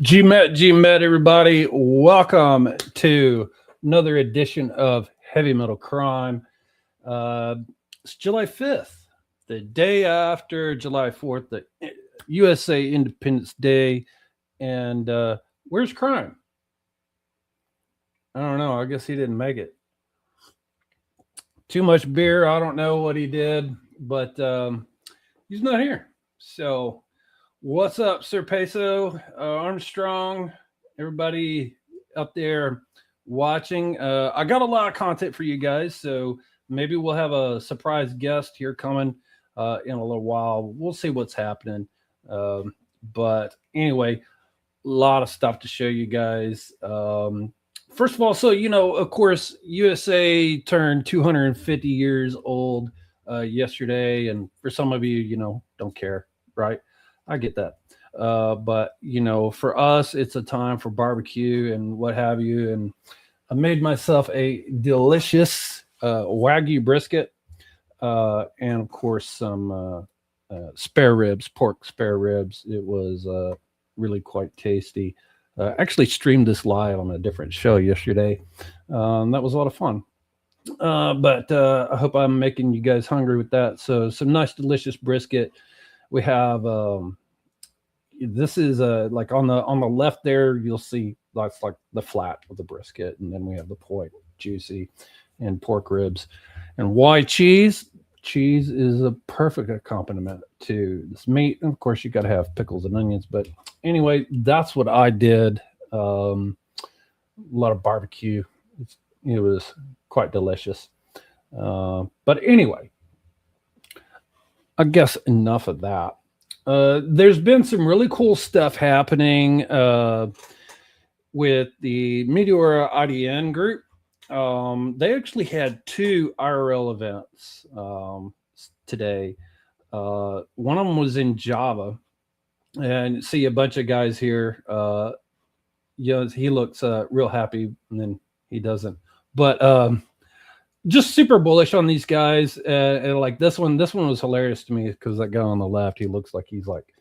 G-Met, everybody. Welcome to another edition of Heavy Metal Crime. It's July 5th, the day after July 4th, the USA Independence Day. And where's Crime? I don't know. I guess he didn't make it. Too much beer. I don't know what he did, but he's not here. So what's up, Sir Peso, Armstrong, everybody up there watching? I got a lot of content for you guys, so maybe we'll have a surprise guest here coming in a little while. We'll see what's happening. But anyway, a lot of stuff to show you guys. First of all, so, of course, USA turned 250 years old yesterday. And for some of you, don't care, right? I get that. But, for us, it's a time for barbecue and what have you. And I made myself a delicious Wagyu brisket and, of course, some spare ribs, pork spare ribs. It was really quite tasty. Actually streamed this live on a different show yesterday. That was a lot of fun. But I hope I'm making you guys hungry with that. So some nice, delicious brisket. We have this is like on the left there, you'll see that's like the flat of the brisket, and then we have the point, juicy, and pork ribs. And why cheese? Cheese is a perfect accompaniment to this meat. And of course, you got to have pickles and onions. But anyway, that's what I did. A lot of barbecue. It was quite delicious. But anyway, I guess enough of that. There's been some really cool stuff happening with the Meteora IDN group. They actually had two IRL events today. One of them was in Java, and see a bunch of guys here. He looks real happy, and then he doesn't. But just super bullish on these guys. And like this one was hilarious to me because that guy on the left, he looks like he's like,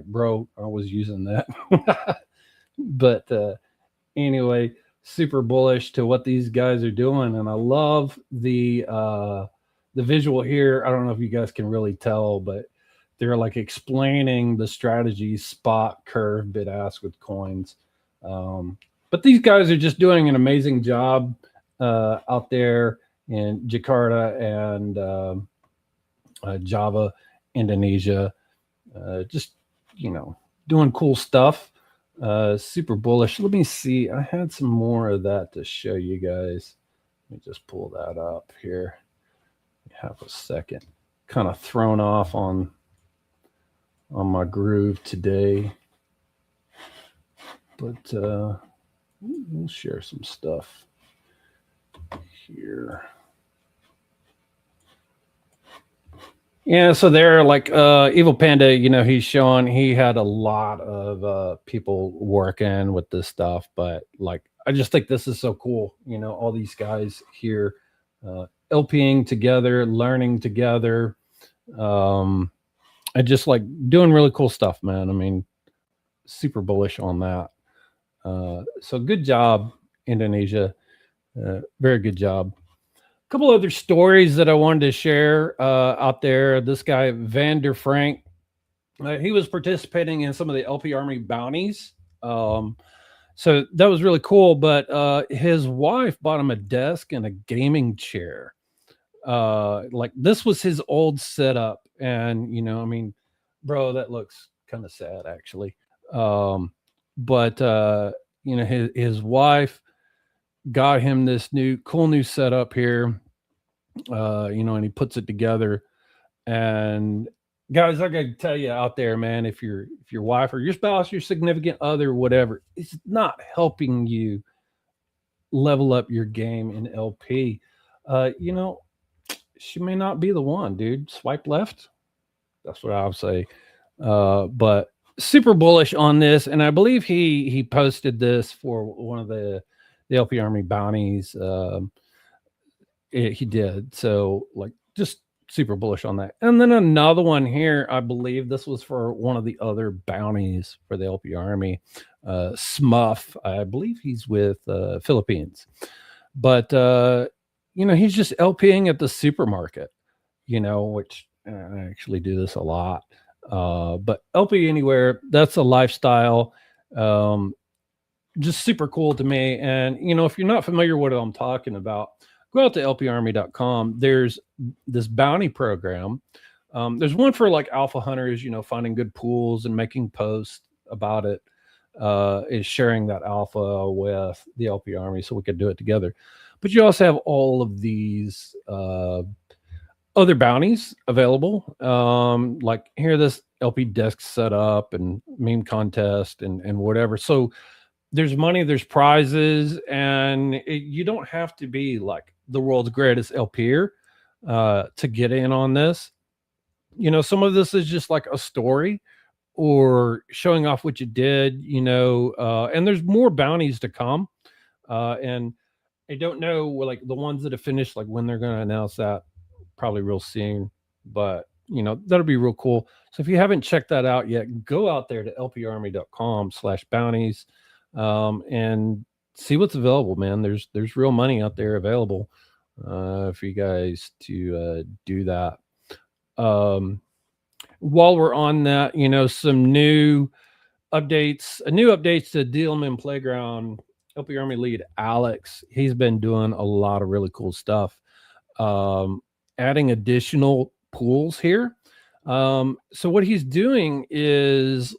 bro, I was using that. But anyway, super bullish to what these guys are doing, and I love the visual here. I don't know if you guys can really tell, but they're like explaining the strategy, spot, curve, bid ask with coins. But these guys are just doing an amazing job out there in Jakarta and Java, Indonesia. Just doing cool stuff. Super bullish. Let me see. I had some more of that to show you guys. Let me just pull that up here. Have a second. Kind of thrown off on my groove today. But we'll share some stuff here. Yeah, so they're like Evil Panda, he's showing he had a lot of people working with this stuff, but like I just think this is so cool, all these guys here LPing together, learning together, and just like doing really cool stuff, man. I mean, super bullish on that. So good job, Indonesia. Very good job. A couple other stories that I wanted to share out there. This guy, Vander Frank, he was participating in some of the LP Army bounties. So that was really cool. But his wife bought him a desk and a gaming chair. Like this was his old setup. And, bro, that looks kind of sad, actually. But his wife got him this cool new setup here, and he puts it together. And guys, I gotta tell you out there, man, if your wife or your spouse, your significant other, whatever, is not helping you level up your game in LP, she may not be the one, dude. Swipe left. That's what I would say. But super bullish on this, and I believe he posted this for one of the LP Army bounties. He did. So like just super bullish on that. And then another one here, I believe this was for one of the other bounties for the LP Army. Smuff. I believe he's with Philippines, but he's just LPing at the supermarket. Which I actually do this a lot. But LP anywhere, that's a lifestyle. Um, just super cool to me. And if you're not familiar with what I'm talking about, go out to lparmy.com. There's this bounty program. There's one for like alpha hunters, finding good pools and making posts about it. Is sharing that alpha with the LP Army so we could do it together. But you also have all of these other bounties available. Like here, this LP desk set up and meme contest and whatever. So there's money, there's prizes, and you don't have to be like the world's greatest LPer to get in on this. Some of this is just like a story or showing off what you did, and there's more bounties to come. And I don't know, like the ones that have finished, like when they're going to announce that, probably real soon, but that'll be real cool. So if you haven't checked that out yet, go out there to lparmy.com/bounties and see what's available, man. There's real money out there available for you guys to do that. While we're on that, some new updates to DLM Playground. LP Army lead Alex, he's been doing a lot of really cool stuff, adding additional pools here. So what he's doing is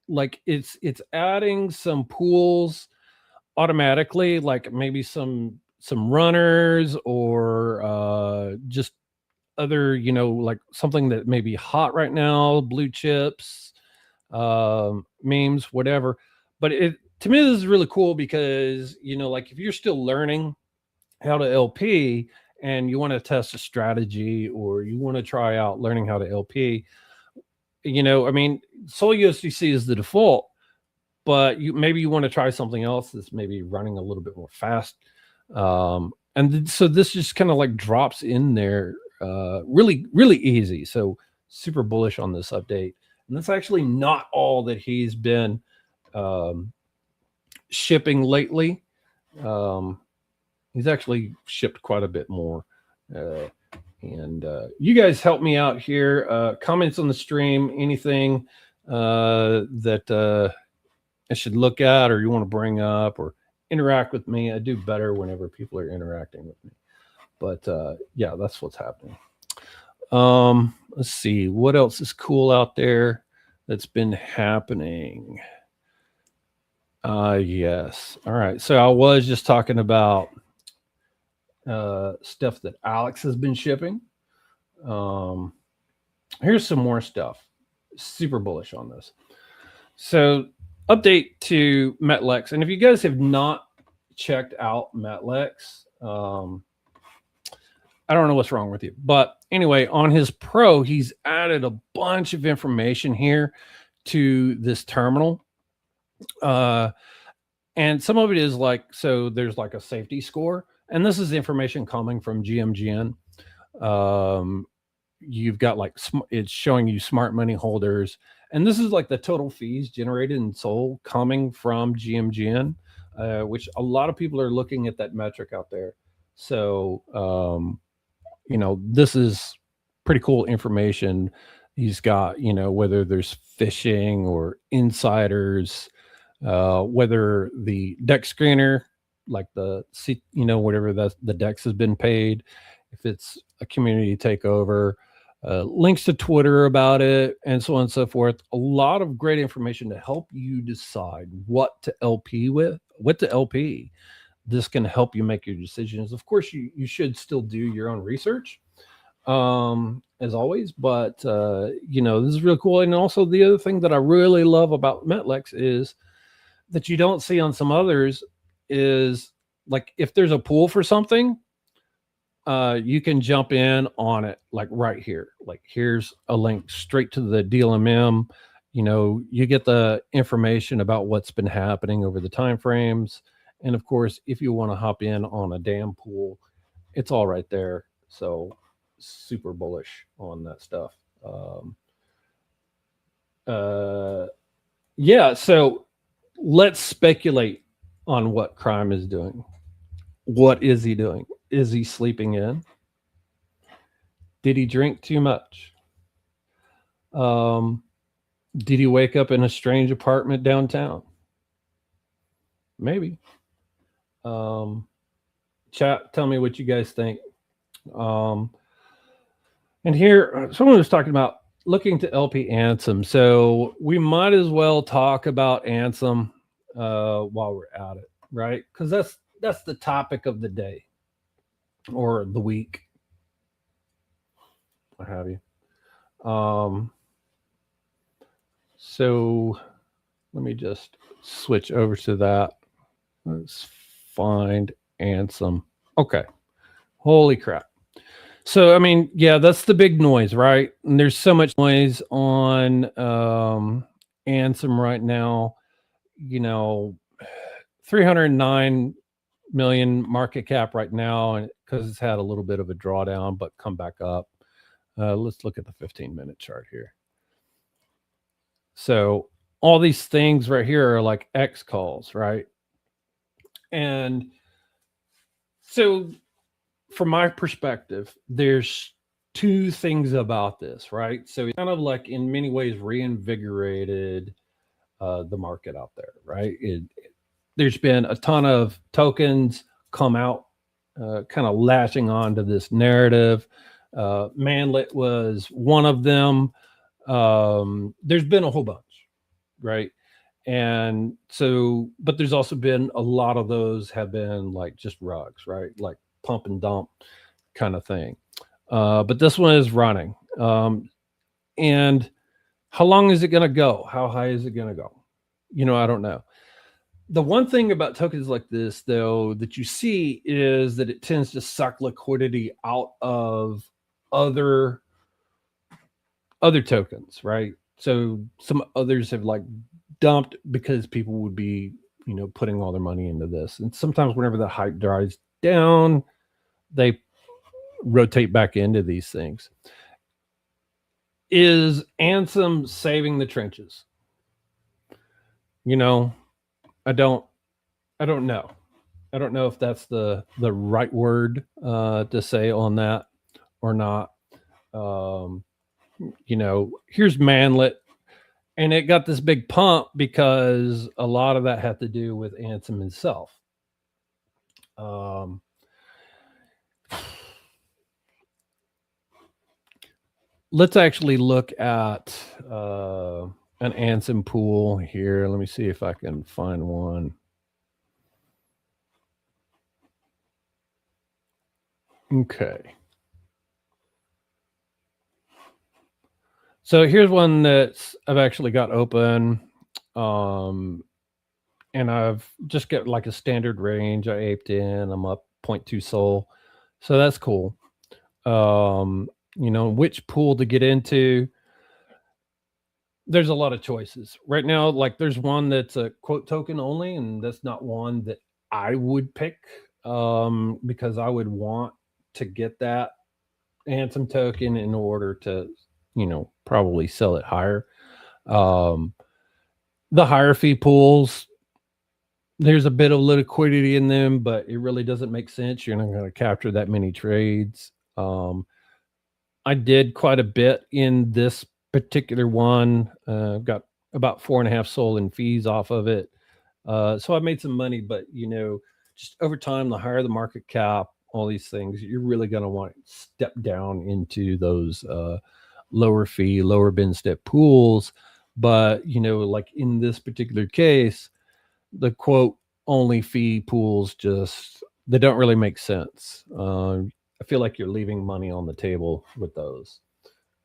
like it's adding some pools automatically, like maybe some runners or just other, like something that may be hot right now, blue chips, memes, whatever. But to me, this is really cool because, like if you're still learning how to LP and you want to test a strategy or you want to try out learning how to LP, I mean, Soul USDC is the default, but maybe you want to try something else that's maybe running a little bit more fast. So this just kind of like drops in there really, really easy. So super bullish on this update. And that's actually not all that he's been shipping lately. He's actually shipped quite a bit more. And you guys help me out here. Comments on the stream, anything that I should look at or you want to bring up or interact with me. I do better whenever people are interacting with me. But yeah, that's what's happening. Let's see what else is cool out there that's been happening. Yes. All right. So I was just talking about stuff that Alex has been shipping. Here's some more stuff. Super bullish on this. So update to Metlex. And if you guys have not checked out Metlex, I don't know what's wrong with you. But anyway, on his Pro, he's added a bunch of information here to this terminal. And some of it is like, so there's like a safety score. And this is information coming from GMGN. You've got like, it's showing you smart money holders. And this is like the total fees generated in Sol coming from GMGN, which a lot of people are looking at that metric out there. So, this is pretty cool information. He's got, whether there's phishing or insiders, whether the deck screener, like whatever the DEX has been paid, if it's a community takeover, links to Twitter about it, and so on and so forth. A lot of great information to help you decide what to LP with, what to LP. This can help you make your decisions. Of course, you should still do your own research, as always, but this is really cool. And also the other thing that I really love about Metlex is that you don't see on some others is like if there's a pool for something, you can jump in on it like right here. Like here's a link straight to the DLMM. You get the information about what's been happening over the time frames. And of course, if you want to hop in on a damn pool, it's all right there. So super bullish on that stuff. Yeah. So let's speculate on what crime is doing. What is he doing? Is he sleeping in? Did he drink too much? Um, did he wake up in a strange apartment downtown? Maybe. Um, Chat, tell me what you guys think. Um, and here, someone was talking about looking to LP Ansem. So we might as well talk about Ansem while we're at it, right? Because that's the topic of the day or the week, what have you. So let me just switch over to that. Let's find Ansem. Okay. Holy crap. So I mean, yeah, that's the big noise, right? And there's so much noise on Ansem right now. You know, 309 million market cap right now, and because it's had a little bit of a drawdown, but come back up. Let's look at the 15-minute chart here. So all these things right here are like X calls, right? And so from my perspective, there's two things about this, right? So it's kind of like in many ways reinvigorated the market out there, right? There's been a ton of tokens come out, kind of lashing on to this narrative. Manlet was one of them. There's been a whole bunch, right? And so, but there's also been a lot of those have been like just rugs, right? Like pump and dump kind of thing. But this one is running. And how long is it going to go? How high is it going to go? I don't know. The one thing about tokens like this, though, that you see is that it tends to suck liquidity out of other tokens, right? So some others have like dumped because people would be, putting all their money into this. And sometimes whenever the hype dies down, they rotate back into these things. Is Ansem saving the trenches? I don't know. I don't know if that's the right word to say on that or not. Here's Manlet, and it got this big pump because a lot of that had to do with Ansem himself. Let's actually look at an Ansem pool here. Let me see if I can find one. Okay. So here's one that I've actually got open. And I've just got like a standard range. I aped in. I'm up 0.2 SOL. So that's cool. Which pool to get into. There's a lot of choices right now. Like there's one that's a quote token only, and that's not one that I would pick because I would want to get that Ansem token in order to, probably sell it higher. The higher fee pools, there's a bit of liquidity in them, but it really doesn't make sense. You're not going to capture that many trades. I did quite a bit in this particular one. Got about 4.5 SOL in fees off of it. So I made some money, but just over time, the higher the market cap, all these things, you're really going to want to step down into those lower fee, lower bin step pools. But, like in this particular case, the quote only fee pools they don't really make sense. I feel like you're leaving money on the table with those.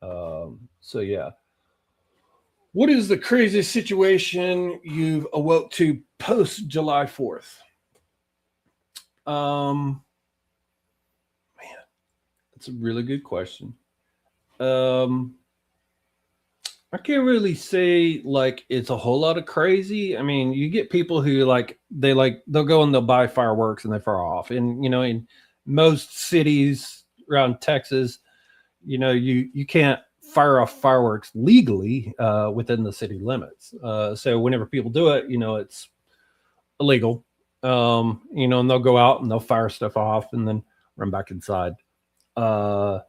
So yeah. What is the craziest situation you've awoke to post July 4th? Man, that's a really good question. I can't really say like it's a whole lot of crazy. I mean, you get people who they'll go and they'll buy fireworks and they fire off. And in most cities around Texas, you can't fire off fireworks legally within the city limits. So whenever people do it, it's illegal. And they'll go out and they'll fire stuff off and then run back inside. But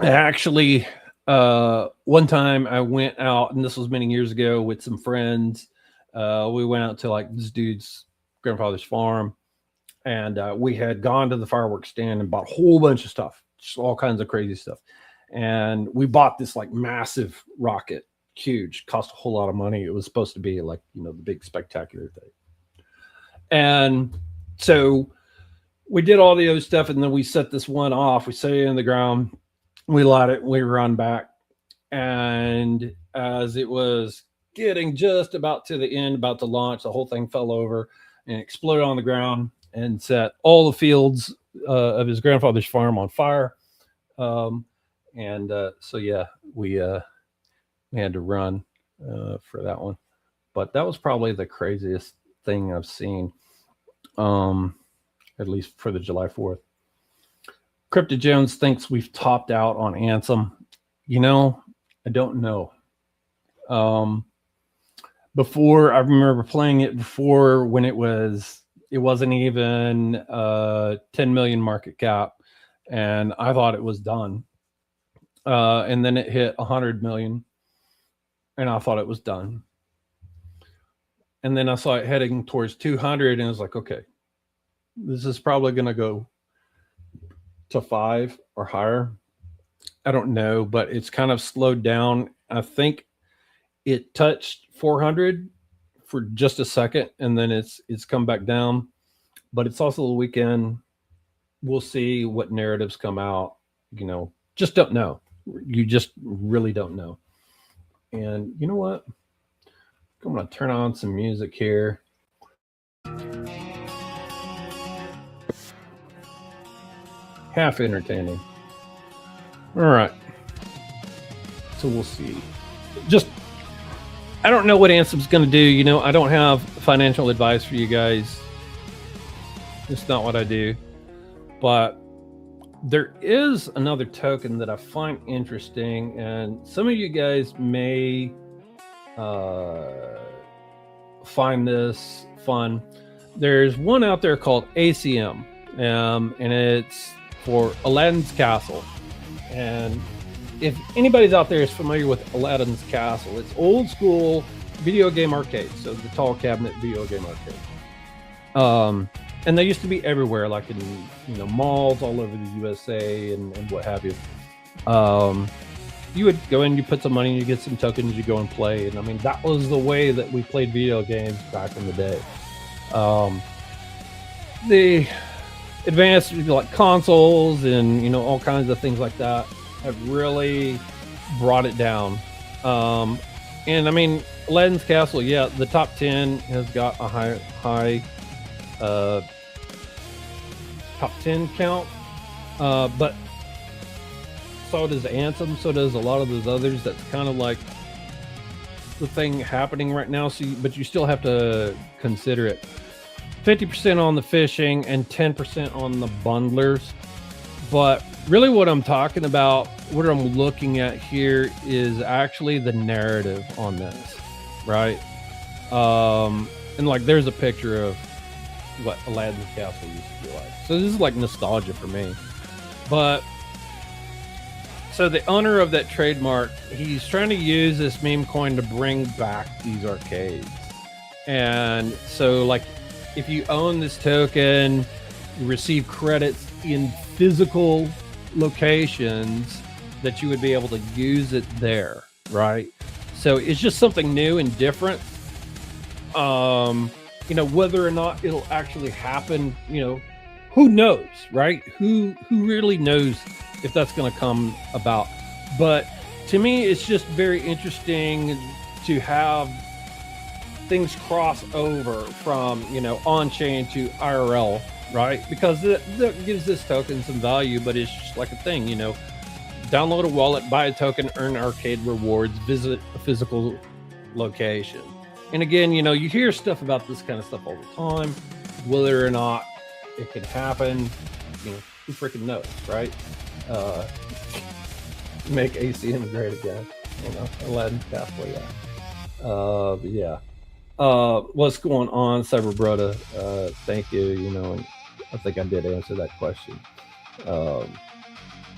actually, one time I went out, and this was many years ago, with some friends. We went out to like this dude's grandfather's farm, and we had gone to the fireworks stand and bought a whole bunch of stuff, just all kinds of crazy stuff. And we bought this like massive rocket, huge, cost a whole lot of money. It was supposed to be like, the big spectacular thing. And so we did all the other stuff, and then we set this one off. We set it in the ground, we light it, we run back. And as it was getting just about to the end, about to launch, the whole thing fell over and exploded on the ground and set all the fields of his grandfather's farm on fire. So yeah, we had to run for that one. But that was probably the craziest thing I've seen, at least for the July 4th. Crypto Jones thinks we've topped out on Anthem. I don't know. Before, I remember playing it before when it wasn't even 10 million market cap, and I thought it was done. And then it hit 100 million, and I thought it was done. And then I saw it heading towards 200, and I was like, okay, this is probably going to go to 5 or higher. I don't know, but it's kind of slowed down. I think it touched 400 for just a second, and then it's come back down. But it's also the weekend. We'll see what narratives come out. Just don't know. You just really don't know. And you know what? I'm going to turn on some music here. Half entertaining. All right. So we'll see. I don't know what Anthem's going to do. I don't have financial advice for you guys. It's not what I do. But there is another token that I find interesting, and some of you guys may find this fun. There's one out there called ACM, and it's for Aladdin's Castle. And if anybody's out there is familiar with Aladdin's Castle, it's old school video game arcade. So the tall cabinet video game arcade. And they used to be everywhere, like in malls all over the USA and what have you. You would go in, you put some money in, you get some tokens, you go and play. And I mean, that was the way that we played video games back in the day. The advanced like consoles and all kinds of things like that have really brought it down. And I mean, Aladdin's Castle, yeah, the top 10 has got a high top 10 count, but so does Anthem, so does a lot of those others. That's kind of like the thing happening right now. But you still have to consider it. 50% on the fishing and 10% on the bundlers. But really what I'm talking about, what I'm looking at here is actually the narrative on this, right? And like there's a picture of what Aladdin's Castle used to be like. So this is like nostalgia for me. But so the owner of that trademark, he's trying to use this meme coin to bring back these arcades. And so like if you own this token, you receive credits in physical locations that you would be able to use it there, right? So it's just something new and different. Whether or not it'll actually happen, who knows, right? Who really knows if that's going to come about? But to me, it's just very interesting to have things cross over from, on-chain to IRL, right? Because that gives this token some value, but it's just like a thing, download a wallet, buy a token, earn arcade rewards, visit a physical location. And again, you hear stuff about this kind of stuff all the time. Whether or not it can happen, who freaking knows, right? Make ACM great again. Aladdin Castle, yeah. What's going on, Cyberbroda? Thank you. And I think I did answer that question. Um,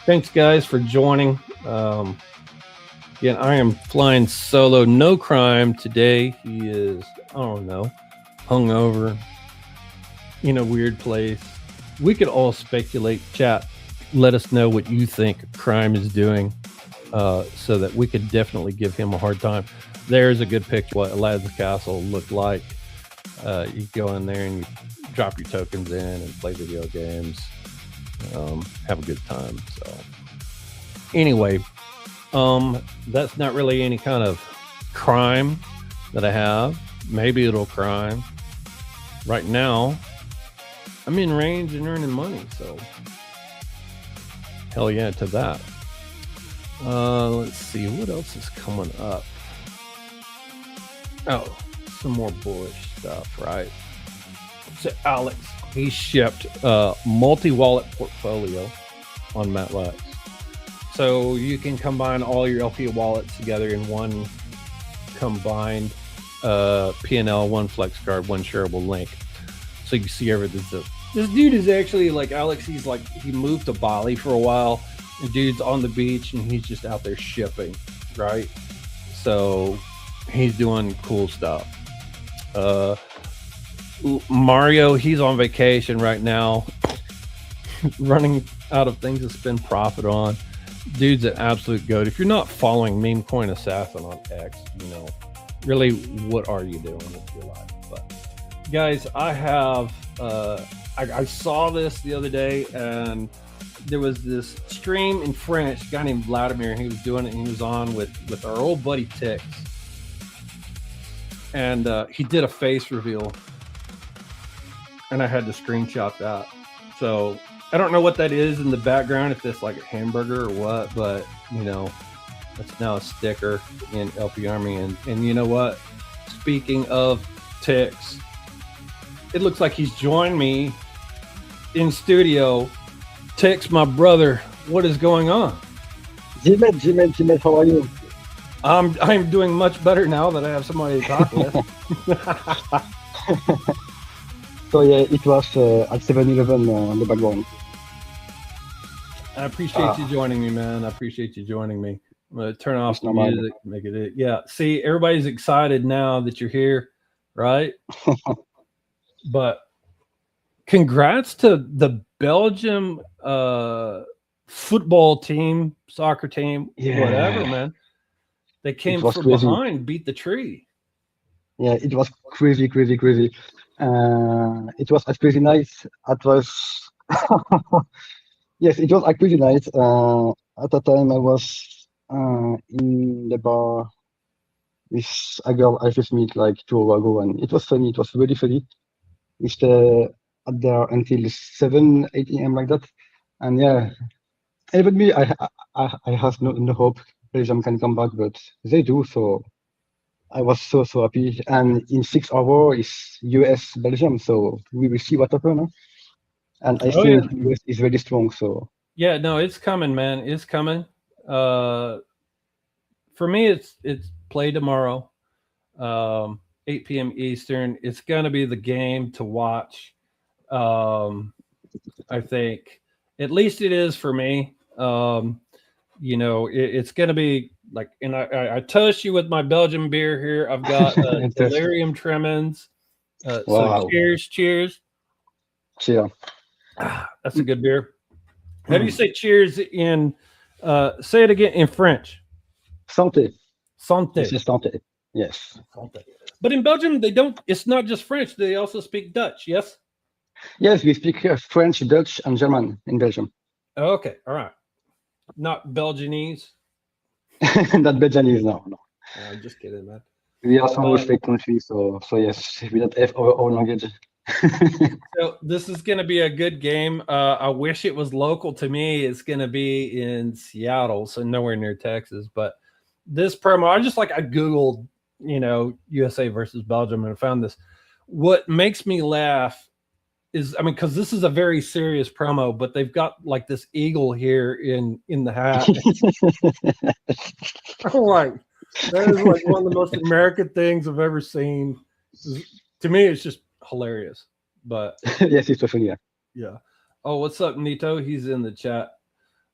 thanks, guys, for joining. Again, I am flying solo, no crime today. He is, I don't know, hungover in a weird place. We could all speculate. Chat, let us know what you think crime is doing, so that we could definitely give him a hard time. There's a good picture of what Aladdin's Castle looked like. You go in there and you drop your tokens in and play video games. Have a good time. So anyway, that's not really any kind of crime that I have. Maybe it'll crime. Right now, I'm in range and earning money, so hell yeah to that. Let's see what else is coming up. Oh, some more bullish stuff, right? So Alex, he shipped a multi-wallet portfolio on MATLAX. So you can combine all your LP wallets together in one combined P&L, one flex card, one shareable link. So you can see everything. So this dude is actually like Alex. He moved to Bali for a while. And dude's on the beach and he's just out there shipping, right? So he's doing cool stuff. Mario, he's on vacation right now, running out of things to spend profit on. Dude's an absolute goat. If you're not following Meme Coin Assassin on X, really, what are you doing with your life? But guys, I have I saw this the other day, and there was this stream in French, a guy named Vladimir, and he was doing it, and he was on with our old buddy Tix, and he did a face reveal, and I had to screenshot that. So I don't know what that is in the background, if it's like a hamburger or what, but it's now a sticker in LP Army. And you know what? Speaking of Tix, it looks like he's joined me in studio. Tix, my brother, what is going on? Jimet, how are you? I'm doing much better now that I have somebody to talk with. So yeah, it was at 7-Eleven on the background. I appreciate you joining me, man. I appreciate you joining me. I'm going to turn off the music, make it. Yeah, see, everybody's excited now that you're here, right? But congrats to the Belgium football team, soccer team, whatever, man. They came from behind, beat the tree. Yeah, it was crazy. It was a crazy night. It was yes, it was a crazy night. At the time, I was in the bar with a girl I just met like 2 hours ago, and it was funny. It was really funny. We stayed at there until 7, 8 a.m. like that, and yeah. Even me, I have no hope Belgium can come back, but they do. So I was so happy. And in 6 hours is US Belgium, so we will see what happens. Huh? And I think US is very strong. So yeah, no, it's coming, man. It's coming. For me, it's play tomorrow, 8 p.m. Eastern. It's gonna be the game to watch. I think at least it is for me. It's going to be like, and I toast you with my Belgian beer here. I've got Delirium Tremens. wow. So cheers. Cheers. That's a good beer. How do you say cheers in, say it again in French? Santé. Santé. This is santé. Yes. Santé. But in Belgium, it's not just French. They also speak Dutch, yes? Yes, we speak French, Dutch, and German in Belgium. Okay, all right. Not Belgianese? Not Belgianese, no. I'm just kidding, man. We are some fake country, so yes, we don't have our own language. So this is going to be a good game. I wish it was local to me. It's going to be in Seattle, so nowhere near Texas. But this promo, I Googled, USA versus Belgium, and I found this. What makes me laugh is, I mean, because this is a very serious promo, but they've got like this eagle here in the hat. I'm like, that is like one of the most American things I've ever seen. To me, it's just hilarious. But Yes, it's funny. Yeah. yeah. Oh, what's up, Nito? He's in the chat.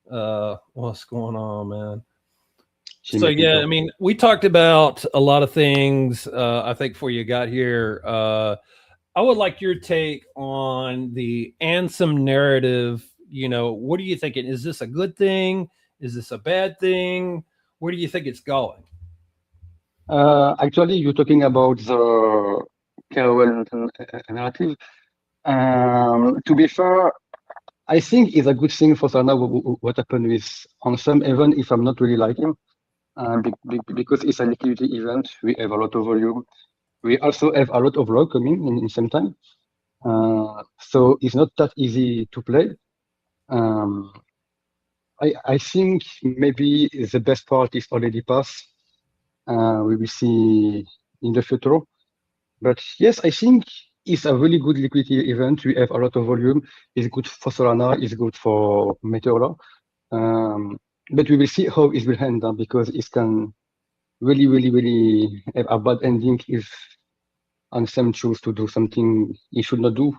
What's going on, man? She So met me yeah, I too. mean, we talked about a lot of things. I think before you got here, I would like your take on the Ansem narrative. You know, what are you thinking? Is this a good thing? Is this a bad thing? Where do you think it's going? Actually, you're talking about the KOL narrative. To be fair, I think it's a good thing for Sana what happened with Ansem, even if I'm not really like him, because it's a liquidity event. We have a lot of volume. We also have a lot of log coming in same time. So it's not that easy to play. Um, I think maybe the best part is already past. We will see in the future. But yes, I think it's a really good liquidity event. We have a lot of volume. It's good for Solana. It's good for Meteor. But we will see how it will end because it can really have a bad ending if Ansem choose to do something he should not do.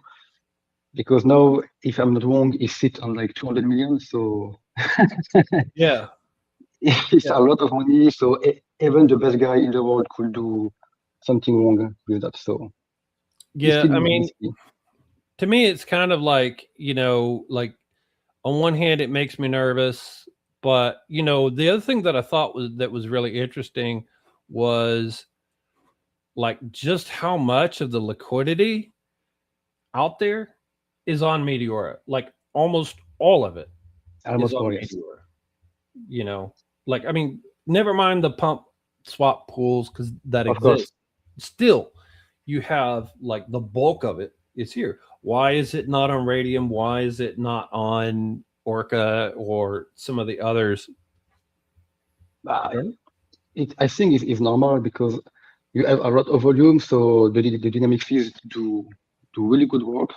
Because now, if I'm not wrong, he sit on like 200 million. So Yeah, it's yeah, a lot of money. So even the best guy in the world could do something wrong with that. So it's yeah. still I mean, risky. to me, it's kind of like, like on one hand, it makes me nervous, but the other thing that I thought was really interesting was like just how much of the liquidity out there is on Meteora. Like almost all of it is Almost on all, yes. Meteora. You know, like I mean, never mind the pump swap pools because that Of course. exists. Still, you have like the bulk of it is here. Why is it not on Radium? Why is it not on Orca or some of the others? Uh, Right? I think it's normal because you have a lot of volume, so the dynamic fees do really good work.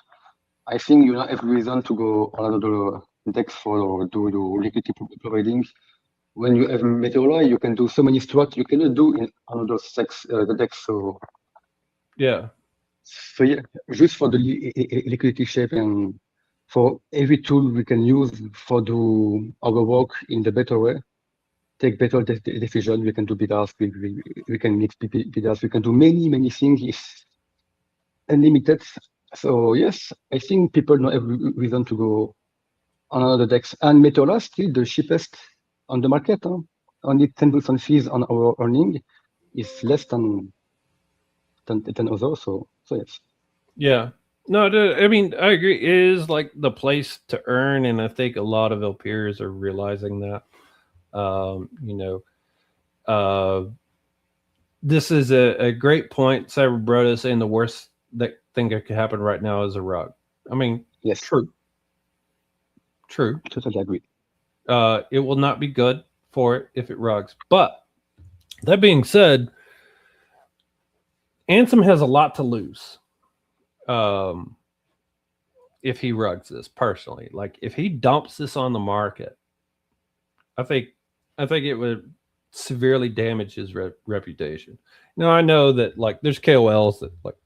I think you don't have reason to go on another deck for do liquidity providing. When you have Meteora, you can do so many strats you cannot do in another the decks. Yeah, So yeah, just for the liquidity shape and for every tool we can use for do our work in the better way. Take better decision. We can do bid ask. We can mix bid ask. We can do many things. It's unlimited. So yes, I think people don't have reason to go on another decks. And Metola still the cheapest on the market. Huh? Only 10% fees on our earning is less than others. So yes. yeah. No, I mean, I agree. It is like the place to earn, and I think a lot of LPers are realizing that. Um, you know, uh, this is a great point. Cyberbroda saying the worst that thing that could happen right now is a rug. I mean, Yes, true, true. totally agree. It will not be good for it if it rugs. But that being said, Ansem has a lot to lose. Um, if he rugs this personally, like if he dumps this on the market, I think I think it would severely damage his reputation. Now I know that like there's KOLs that like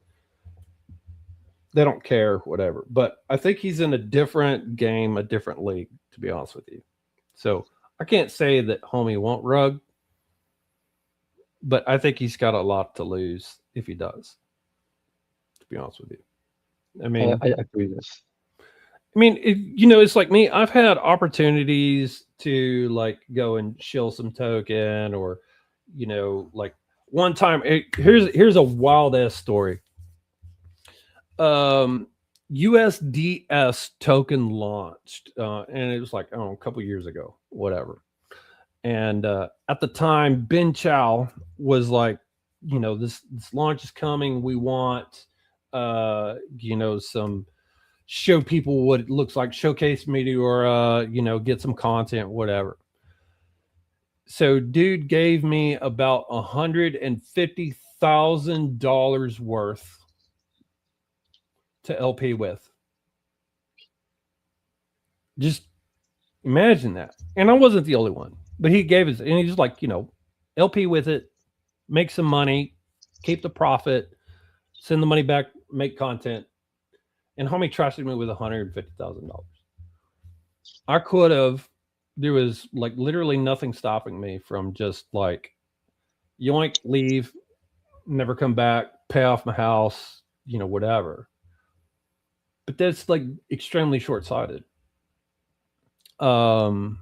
they don't care, whatever. But I think he's in a different game, a different league, to be honest with you. So I can't say that homie won't rug, but I think he's got a lot to lose if he does, to be honest with you. I mean, I agree. Yes. it's like me. I've had opportunities to like go and shill some token, or like one time. Here's a wild ass story. Um, USDS token launched, and it was like I don't know, a couple years ago, whatever. And at the time, Ben Chow was like, this launch is coming. We want, some show people what it looks like, showcase Meteora, get some content, whatever. So, dude gave me about $150,000 worth to LP with. Just imagine that. And I wasn't the only one, but he gave us, and he's like, LP with it, make some money, keep the profit, send the money back, make content. And homie trusted me with $150,000. I could have, there was like literally nothing stopping me from just like yoink, leave, never come back, pay off my house, whatever. But that's like extremely short sighted. Um,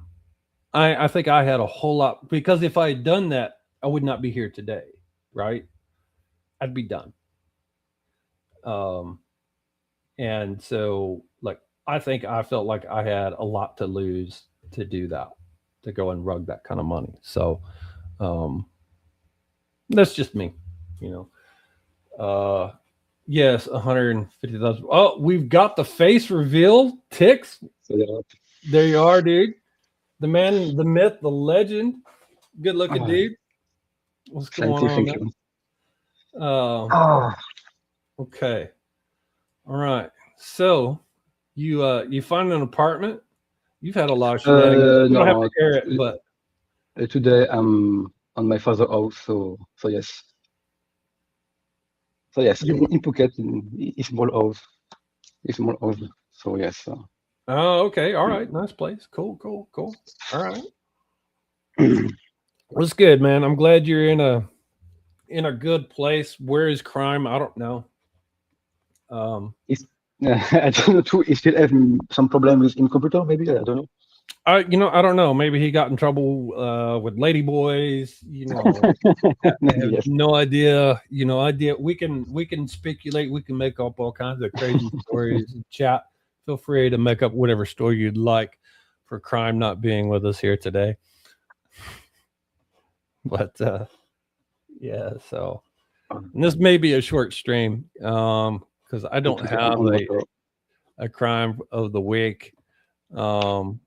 I think I had a whole lot, because if I had done that, I would not be here today, right? I'd be done. Um, and so, like, I think I felt like I had a lot to lose to do that, to go and rug that kind of money. So, um, that's just me, you know. Yes, 150,000. Oh, we've got the face reveal. Tix, So yeah. there you are, dude. The man, the myth, the legend. Good looking Ah, dude. What's going thank you, on, thank man? you. Um, Oh, okay. All right. So you find an apartment. You've had a lot of shenanigans. You don't have no. to air it, but Today I'm on my father's house, so yes. So yes, you. in Phuket, it's more of, So yes. Oh, okay. All right. Nice place. Cool, cool, cool. All right. What's good, man? I'm glad you're in a good place. Where is crime? I don't know. Um, it's I don't know too. He still have some problem with in computer, maybe. I don't know. I don't know. Maybe he got in trouble with ladyboys. I Maybe have yes. no idea. Idea. We can speculate. We can make up all kinds of crazy stories. Chat. Feel free to make up whatever story you'd like for crime not being with us here today. But yeah, so and this may be a short stream because I don't Today have on a, water. a crime of the week. Um,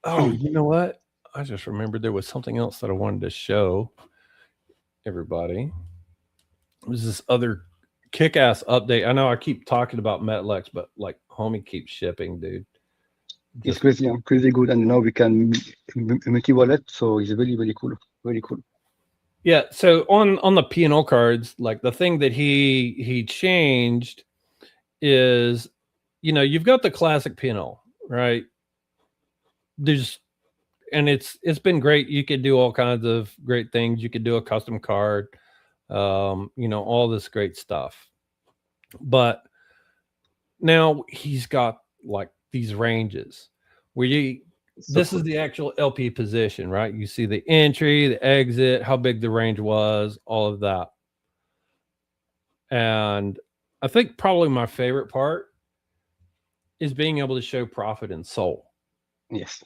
oh, you know what? I just remembered there was something else that I wanted to show everybody. It was this other kick-ass update. I know I keep talking about Metlex, but like homie keeps shipping, dude. It's Just crazy, crazy good, and now we can multi-wallet, so it's really, really cool, really cool. yeah. So on the P&O cards, like the thing that he changed is, you've got the classic P&O, right? There's and it's been great. You could do all kinds of great things. You could do a custom card, all this great stuff. But now he's got like these ranges where It's so this is cool. the actual LP position, right? You see the entry, the exit, how big the range was, all of that. And I think probably my favorite part is being able to show profit and soul. Yes.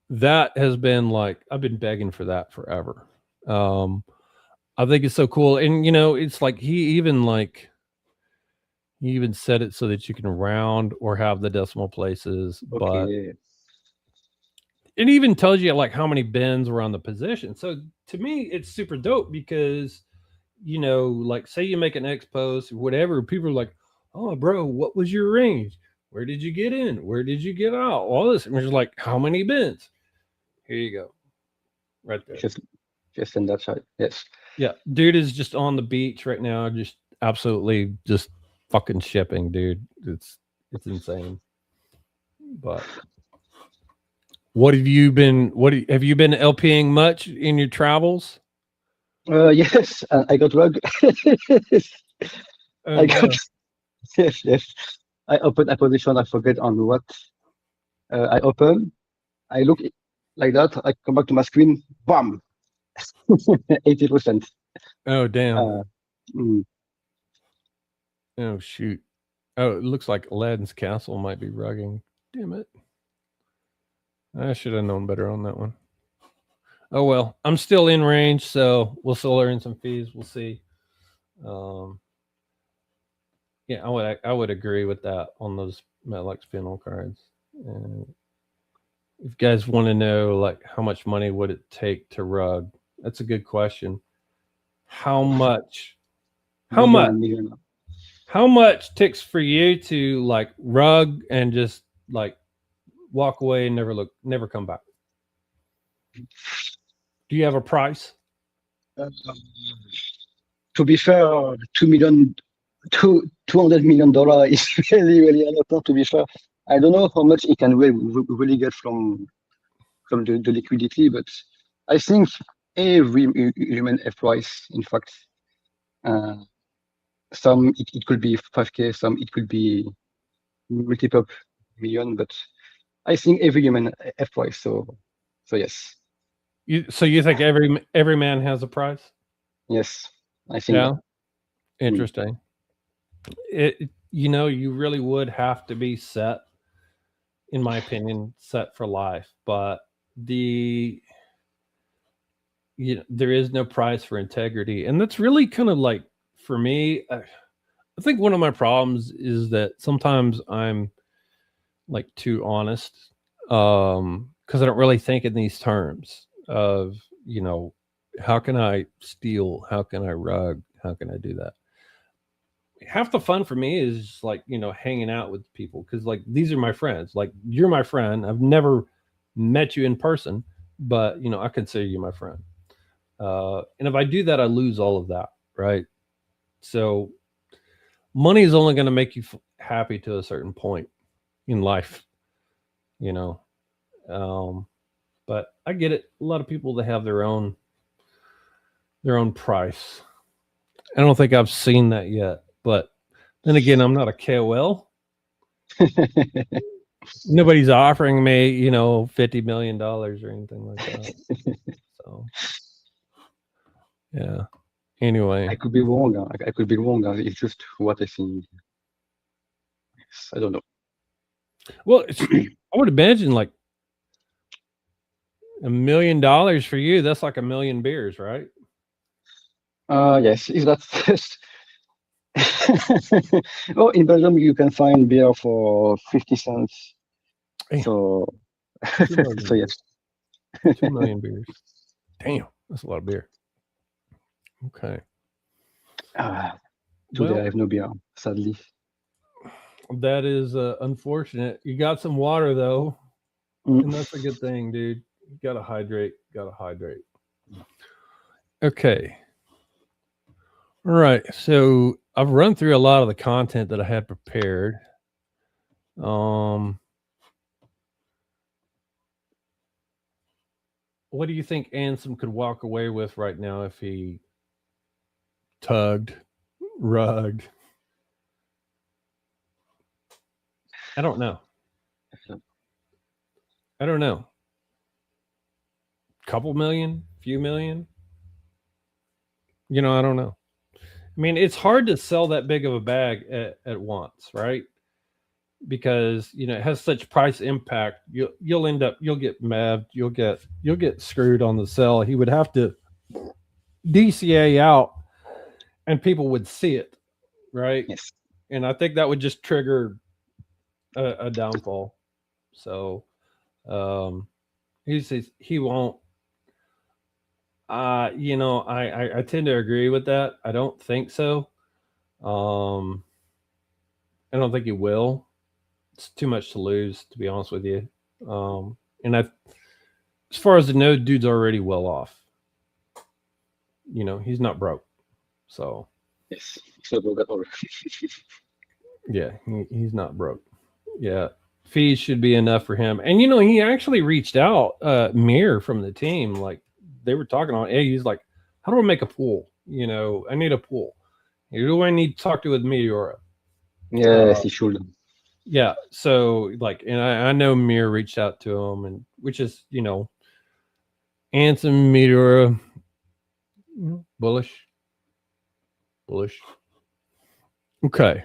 That has been like, I've been begging for that forever. Um, I think it's so cool. And it's like he even said it so that you can round or have the decimal places, but Okay. it even tells you like how many bins were on the position. So to me, it's super dope because like say you make an X post or whatever, people are like, "Oh, bro, what was your range? Where did you get in? Where did you get out? All this." And we're just like, "How many bins?" Here you go, right there. Just, just on that side. Yes. Yeah, dude is just on the beach right now, just absolutely just fucking shipping, dude. It's insane. But have you been LPing much in your travels? Yes, and I got rug. Oh I got no. yes, yes. I open a position. I forget on what I open. I look like that. I come back to my screen. Bam, 80%. Oh damn. Uh, mm, Oh shoot. Oh, it looks like Aladdin's castle might be rugging. Damn it. I should have known better on that one. Oh well, I'm still in range, so we'll still earn some fees. We'll see. Um, yeah, I would agree with that on those Metlex Pinel cards. And if you guys want to know like how much money would it take to rug, that's a good question. How much? How million much? and million. How much takes for you to like rug and just like walk away and never come back? Do you have a price? Uh, to be fair, 200 million dollars is really a lot. To be fair, I don't know how much he can really get from the liquidity, but I think every human have price. In fact, uh, some it could be 5K, some it could be multiple million, but I think every human have price. So yes, So you think every man has a price? yes, I think that. Yeah. Mm. Interesting. You really would have to be set, in my opinion, set for life. But the there is no price for integrity, and that's really kind of like for me. I think one of my problems is that sometimes I'm like too honest, because I don't really think in these terms of how can I steal, how can I rug, how can I do that. Half the fun for me is just like hanging out with people, because like these are my friends. Like you're my friend. I've never met you in person, but I consider you my friend. And if I do that, I lose all of that, right? So money is only going to make you happy to a certain point in life, you know. Um, but I get it. A lot of people, they have their own price. I don't think I've seen that yet, but then again, I'm not a KOL. Nobody's offering me, $50 million or anything like that. So yeah. I Anyway, could be wrong. I could be wrong. It's just what I think. I don't know. well, I would imagine like $1 million for you. That's like a million beers, right? Yes, is that well, in Belgium you can find beer for 50 cents. Damn, So, 2 million, so yes. 2 million beers. Damn, that's a lot of beer. Okay. Ah, today I Well, have no beer, sadly. that is unfortunate. You got some water though, and Mm. that's a good thing, dude. You gotta hydrate. Gotta hydrate. Okay. All right. So I've run through a lot of the content that I had prepared. Um, what do you think Ansem could walk away with right now if he tugged, rugged? I don't know. I don't know. Couple million, few million. I don't know. I mean, it's hard to sell that big of a bag at once, right? Because it has such price impact. You'll get mad. You'll get screwed on the sell. He would have to DCA out, and people would see it, right? Yes. And I think that would just trigger a downfall. So um, he says he won't. I tend to agree with that. I don't think so. Um, I don't think he will. It's too much to lose, to be honest with you. And as far as the know, dude's already well off. He's not broke. So Yes. So about that all. yeah, he's not broke. Yeah, fees should be enough for him. And he actually reached out, Mir from the team. Like they were talking on. Hey, he's like, how do I make a pool? I need a pool. Who do I need to talk to with Meteora? Yes, he should. Yeah. So like, and I know Mir reached out to him, and which is Ansem, Meteora, bullish. Okay.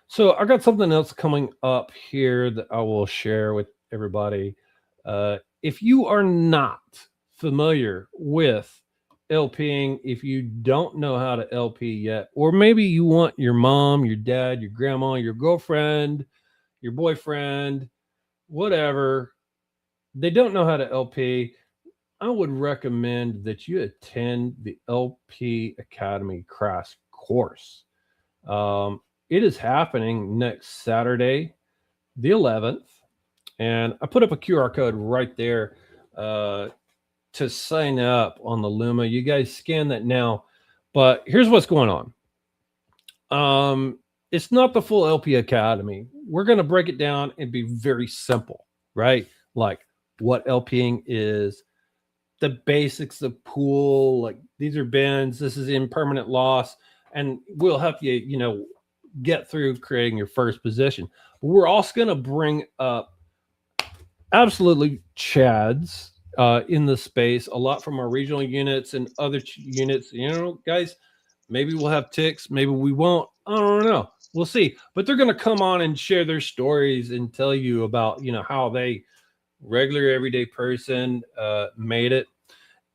So I got something else coming up here that I will share with everybody. If you are not familiar with LPing, if you don't know how to LP yet, or maybe you want your mom, your dad, your grandma, your girlfriend, your boyfriend, whatever, they don't know how to LP, I would recommend that you attend the LP Academy crash course. It is happening next Saturday, the 11th. And I put up a QR code right there to sign up on the Luma. You guys scan that now. But here's what's going on. It's not the full LP Academy. We're going to break it down and be very simple, right? Like what LPing is, the basics of pool, like these are bends, this is impermanent loss, and we'll help you, get through creating your first position. But we're also going to bring up absolutely chads in the space, a lot from our regional units and other units. Guys, maybe we'll have ticks, maybe we won't. I don't know. We'll see. But they're going to come on and share their stories and tell you about, how they, regular everyday person, made it.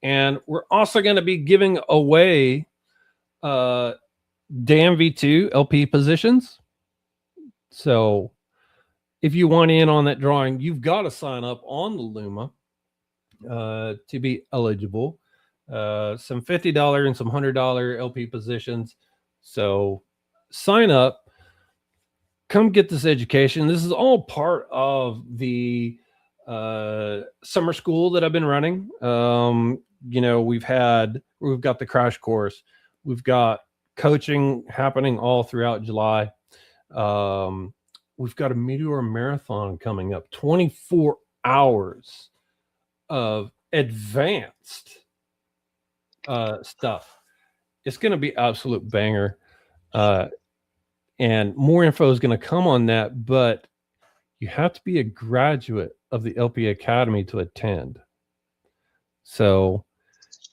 And we're also going to be giving away Dan V2 LP positions. So if you want in on that drawing, you've got to sign up on the Luma to be eligible. Some $50 and some $100 LP positions. So sign up. Come get this education. This is all part of the summer school that I've been running. We've got the crash course. We've got coaching happening all throughout July. We've got a Meteor Marathon coming up, 24 hours of advanced stuff. It's going to be absolute banger. And more info is going to come on that, but you have to be a graduate of the LP Academy to attend. So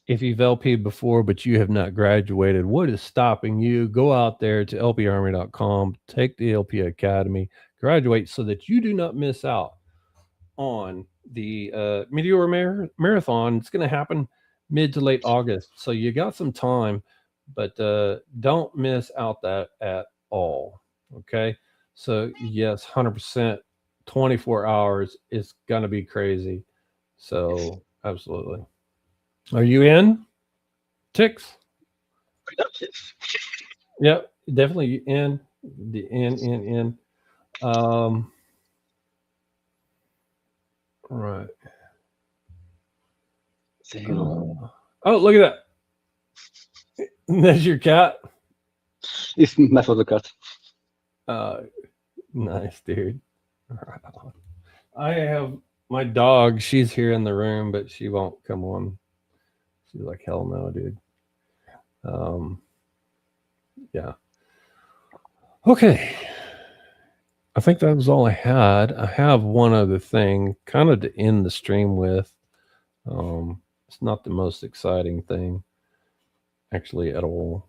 if you've LP'd before, but you have not graduated, what is stopping you? Go out there to lparmy.com, take the LP Academy, graduate so that you do not miss out on the Meteor Marathon. It's going to happen mid to late August. So you got some time, but don't miss out that at all. Okay. So yes, 100%, 24 hours. It's going to be crazy. So absolutely. Are you in? Ticks? Yep, definitely in. The in. Right. Oh, look at that. That's your cat? It's my father cat. Nice, dude. I have my dog. She's here in the room, but she won't come on. She's like, hell no, dude. Yeah. Okay. I think that was all I had. I have one other thing kind of to end the stream with. It's not the most exciting thing, actually, at all.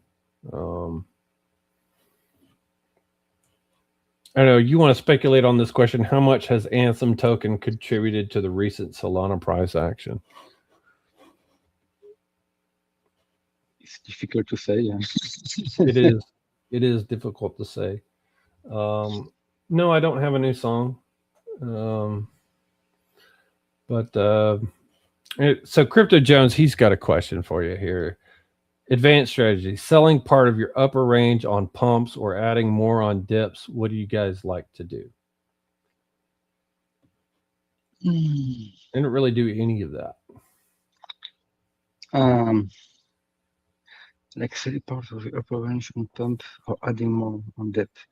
I know you want to speculate on this question. How much has Anthem token contributed to the recent Solana price action? It's difficult to say. It is difficult to say. No, I don't have a new song. So Crypto Jones, he's got a question for you here. Advanced strategy, selling part of your upper range on pumps or adding more on dips. What do you guys like to do? I didn't really do any of that. Like selling part of the upper range on pump or adding more on depth.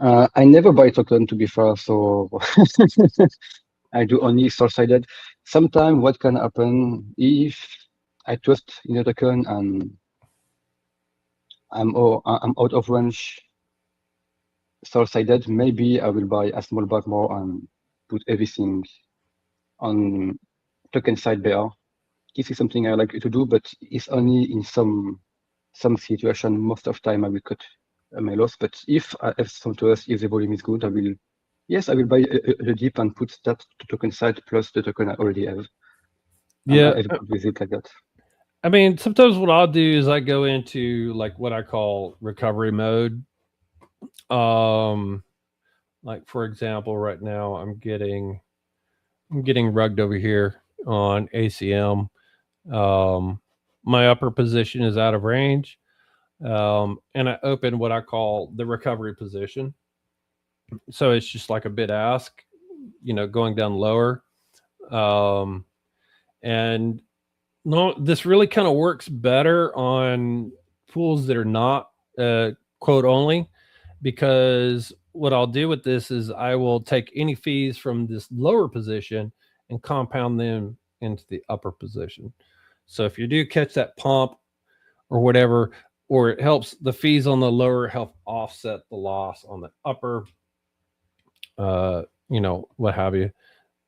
I never buy token, to be fair, so I do only short-sided. Sometimes what can happen if I trust in a token and I'm out of range short-sided, maybe I will buy a small bag more and put everything on token side bear. This is something I like to do, but it's only in some situation. Most of the time I will cut my loss, but if I have some trust, if the volume is good, I will buy a dip and put that to token side plus the token I already have. Yeah, I have with it like that. I mean, sometimes what I'll do is I go into like what I call recovery mode. Like for example, right now I'm getting rugged over here on ACM. My upper position is out of range. and I open what I call the recovery position. So it's just like a bid ask, going down lower. Um, and no, this really kind of works better on pools that are not quote only, because what I'll do with this is I will take any fees from this lower position and compound them into the upper position. So if you do catch that pump or whatever, or it helps the fees on the lower help offset the loss on the upper, what have you.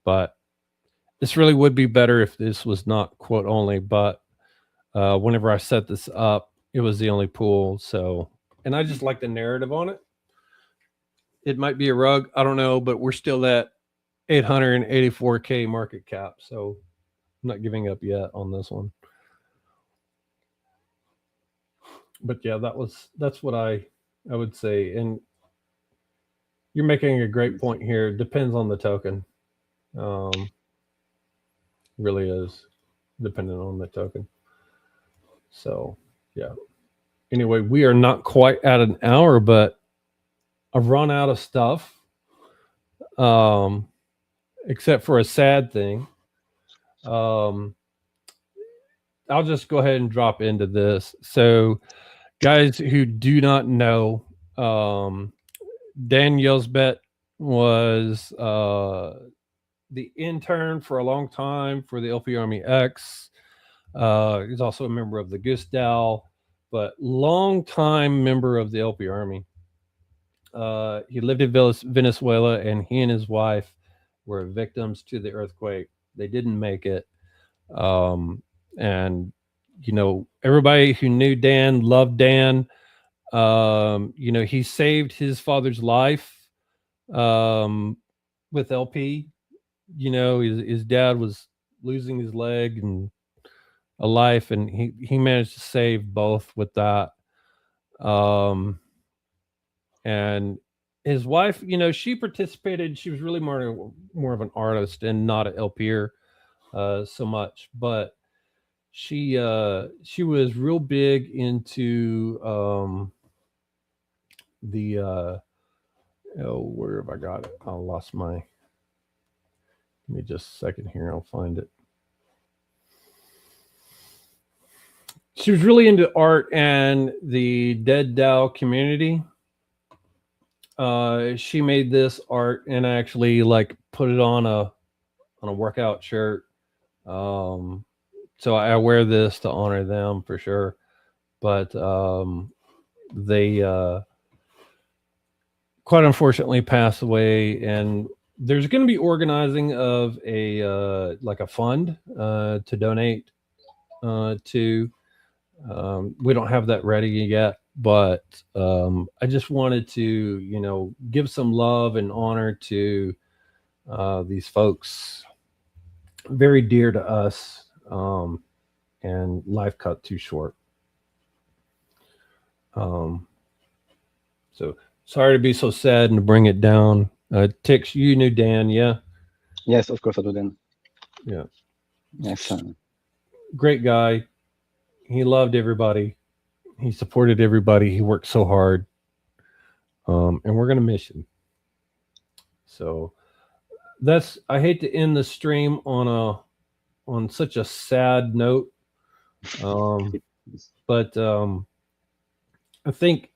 But this really would be better if this was not quote only, but whenever I set this up, it was the only pool. So, and I just like the narrative on it. It might be a rug, I don't know, but we're still at 884K market cap. So I'm not giving up yet on this one. But yeah, that's what I would say. And you're making a great point here. Depends on the token. Really is dependent on the token. So yeah. Anyway, we are not quite at an hour, but I've run out of stuff. Except for a sad thing. I'll just go ahead and drop into this. So, guys who do not know, Dan Yelsbet was the intern for a long time for the LP Army X. He's also a member of the Gustal, but long time member of the LP Army. He lived in Venezuela, and he and his wife were victims to the earthquake. They didn't make it. And, everybody who knew Dan loved Dan. He saved his father's life with LP. His dad was losing his leg and a life, and he managed to save both with that. And his wife, she participated. She was really more of an artist and not an LPer so much, but she was real big into where have I got it? I lost my. Give me just a second here. I'll find it. She was really into art and the Dead Dow community. She made this art and actually put it on a workout shirt. So I wear this to honor them for sure. But they quite unfortunately passed away, and there's going to be organizing of a fund to donate to. We don't have that ready yet, but I just wanted to, give some love and honor to these folks, very dear to us, and life cut too short. So sorry to be so sad and to bring it down. Tix, you knew Dan, yeah? Yes, of course I do, Dan. Yeah. Yes. Great guy. He loved everybody. He supported everybody. He worked so hard. And we're going to miss him. So I hate to end the stream on such a sad note. But I think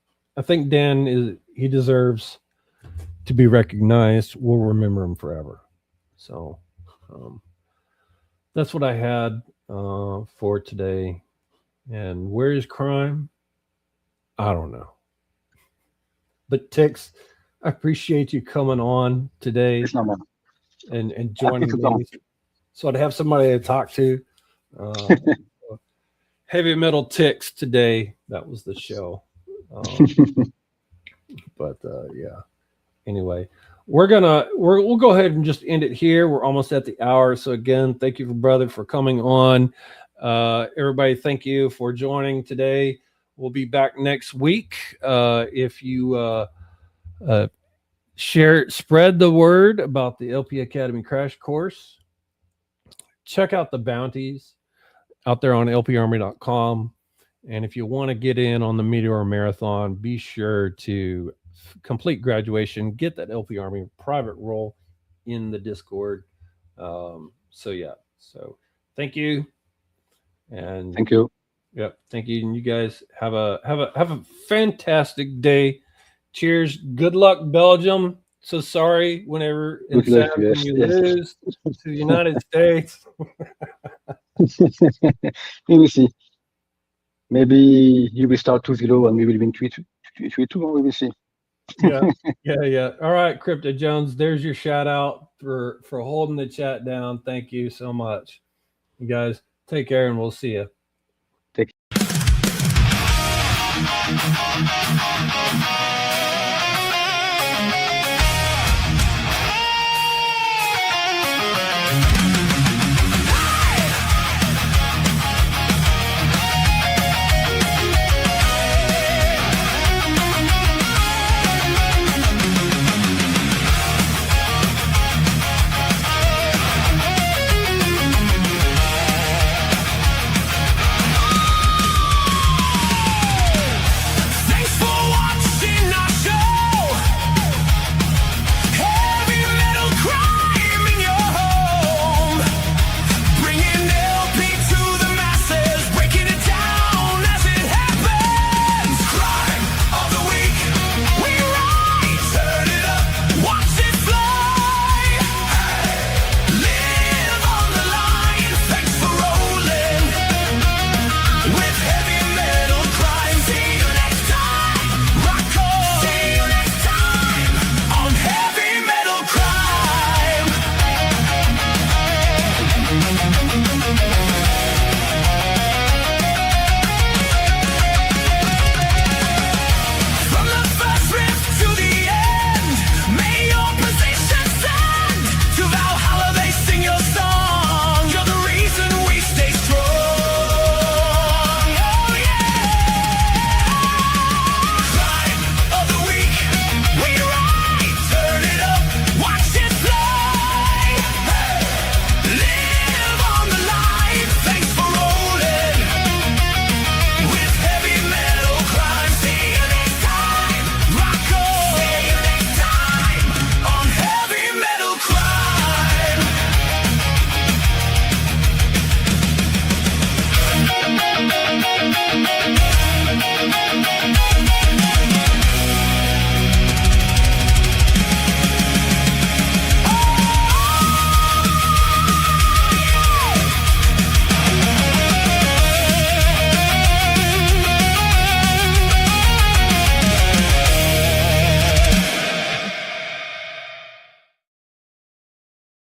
Dan he deserves to be recognized. We'll remember him forever. So that's what I had for today. And where is crime? I don't know. But Tix, I appreciate you coming on today and joining me. So I'd have somebody to talk to. Heavy Metal Tix today. That was the show. But yeah. Anyway, we'll go ahead and just end it here. We're almost at the hour. So again, thank you, brother, for coming on. Everybody, thank you for joining today. We'll be back next week. If you spread the word about the LP Academy Crash Course. Check out the bounties out there on lparmy.com. And if you want to get in on the Meteor Marathon, be sure to complete graduation, get that LP Army private role in the Discord. So thank you. And Thank you. yep, thank you. And you guys have a fantastic day. Cheers. Good luck, Belgium. So sorry whenever and Good luck. sad Yes, when you yes. lose to the United States. We will see. Maybe you will start 2-0 and we will win 3-2. We will see. Yeah. All right, Crypto Jones. There's your shout out for holding the chat down. Thank you so much. You guys take care, and we'll see you. Take